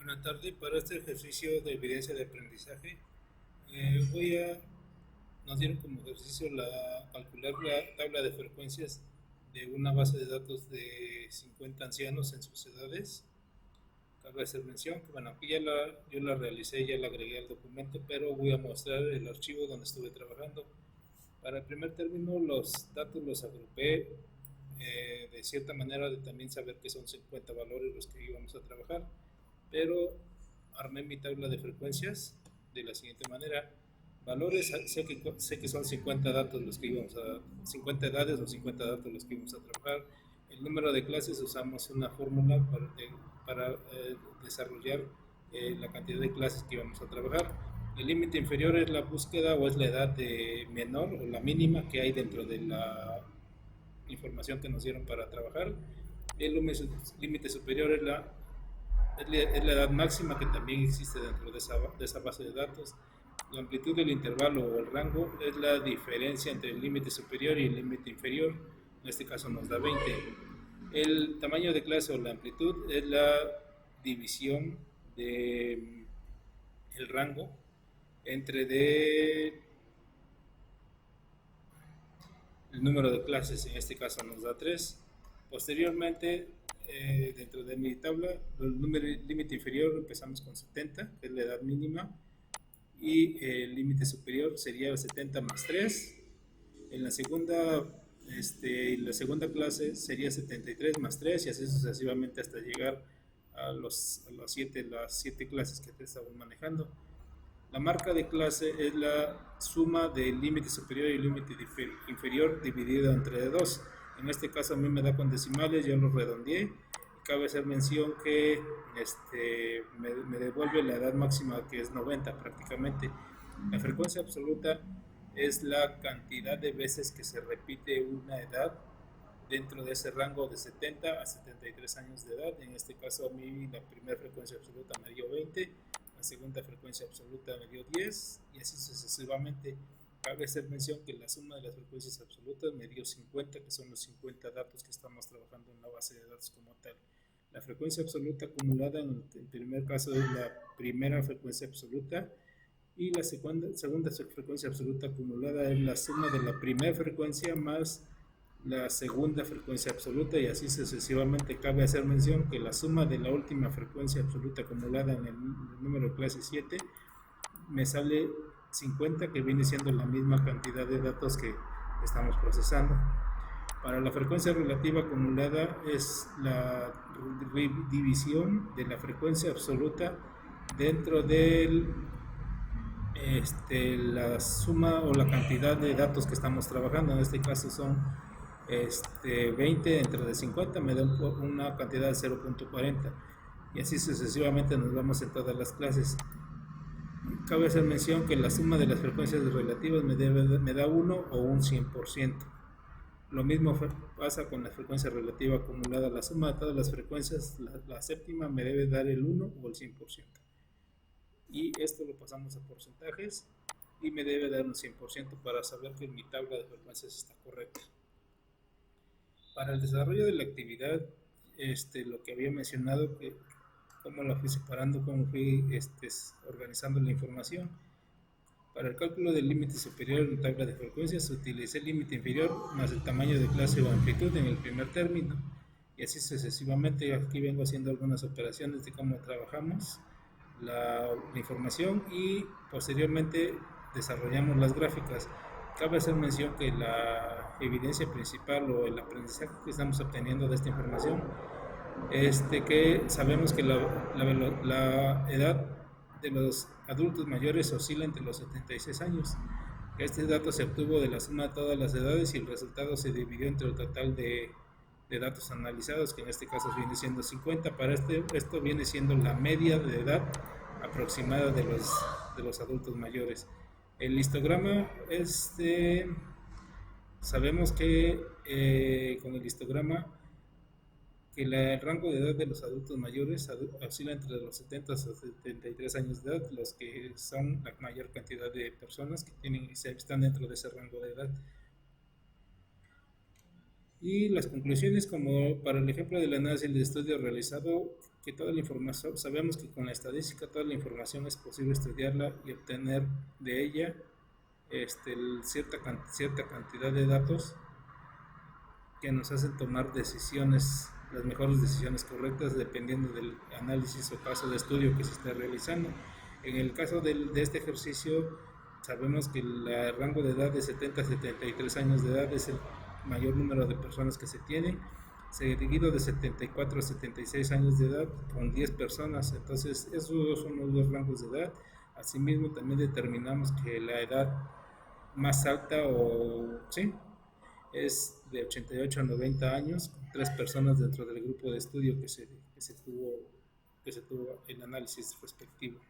Buenas tardes. Para este ejercicio de evidencia de aprendizaje, nos dieron como ejercicio calcular la tabla de frecuencias de una base de datos de 50 ancianos en sus edades. Cabe hacer mención que, bueno, aquí yo la realicé, ya la agregué al documento, pero voy a mostrar el archivo donde estuve trabajando. Para el primer término, los datos los agrupé de cierta manera de también saber que son 50 valores los que íbamos a trabajar, pero armé mi tabla de frecuencias de la siguiente manera. Valores, sé que son 50 datos los que íbamos a, 50 edades o 50 datos los que íbamos a trabajar. El número de clases, usamos una fórmula para desarrollar la cantidad de clases que íbamos a trabajar. El límite inferior es la búsqueda o es la edad de menor o la mínima que hay dentro de la información que nos dieron para trabajar. El límite superior es la edad máxima que también existe dentro de esa base de datos. La amplitud del intervalo o el rango es la diferencia entre el límite superior y el límite inferior. En este caso nos da 20. El tamaño de clase o la amplitud es la división de el rango entre el número de clases. En este caso nos da 3. Posteriormente, dentro de mi tabla, el límite inferior empezamos con 70, que es la edad mínima, y el límite superior sería 70 más 3. En la segunda clase sería 73 más 3 y así sucesivamente hasta llegar a las 7 clases que te estamos manejando. La marca de clase es la suma del límite superior y límite inferior dividido entre 2. En este caso a mí me da con decimales, yo lo redondeé. Cabe hacer mención que me devuelve la edad máxima, que es 90 prácticamente. La frecuencia absoluta es la cantidad de veces que se repite una edad dentro de ese rango de 70 a 73 años de edad. En este caso a mí la primera frecuencia absoluta me dio 20, la segunda frecuencia absoluta me dio 10 y así sucesivamente. Cabe hacer mención que la suma de las frecuencias absolutas me dio 50, que son los 50 datos que estamos trabajando en la base de datos como tal. La frecuencia absoluta acumulada en el primer caso es la primera frecuencia absoluta y la segunda frecuencia absoluta acumulada es la suma de la primera frecuencia más la segunda frecuencia absoluta y así sucesivamente. Cabe hacer mención que la suma de la última frecuencia absoluta acumulada en el número de clase 7 me sale 50, que viene siendo la misma cantidad de datos que estamos procesando. Para la frecuencia relativa acumulada es la división de la frecuencia absoluta dentro de la suma o la cantidad de datos que estamos trabajando. En este caso son 20 dentro de 50, me da una cantidad de 0.40 y así sucesivamente nos vamos en todas las clases. Cabe hacer mención que la suma de las frecuencias relativas me da 1 o un 100%. Lo mismo pasa con la frecuencia relativa acumulada. La suma de todas las frecuencias, la séptima, me debe dar el 1 o el 100%. Y esto lo pasamos a porcentajes y me debe dar un 100% para saber que mi tabla de frecuencias está correcta. Para el desarrollo de la actividad, lo que había mencionado, que cómo la fui separando, cómo fui organizando la información. Para el cálculo del límite superior en la tabla de frecuencias, utilicé el límite inferior más el tamaño de clase o amplitud en el primer término. Y así sucesivamente. Aquí vengo haciendo algunas operaciones de cómo trabajamos la información y posteriormente desarrollamos las gráficas. Cabe hacer mención que la evidencia principal o el aprendizaje que estamos obteniendo de esta información, que sabemos que la edad de los adultos mayores oscila entre los 76 años. Este dato se obtuvo de la suma de todas las edades y el resultado se dividió entre el total de datos analizados, que en este caso viene siendo 50. Para esto viene siendo la media de edad aproximada de los adultos mayores. El histograma sabemos que con el histograma que el rango de edad de los adultos mayores oscila entre los 70 a 73 años de edad, los que son la mayor cantidad de personas que están dentro de ese rango de edad. Y las conclusiones, como para el ejemplo del análisis del estudio realizado, que toda la información, sabemos que con la estadística toda la información es posible estudiarla y obtener de ella cierta cantidad de datos que nos hacen tomar decisiones, las mejores decisiones correctas dependiendo del análisis o caso de estudio que se esté realizando. En el caso de este ejercicio, sabemos que el rango de edad de 70 a 73 años de edad es el mayor número de personas que se tiene, seguido de 74 a 76 años de edad con 10 personas. Entonces, esos son los dos rangos de edad. Asimismo, también determinamos que la edad más alta es de 88 a 90 años, con 3 personas dentro del grupo de estudio que se tuvo el análisis respectivo.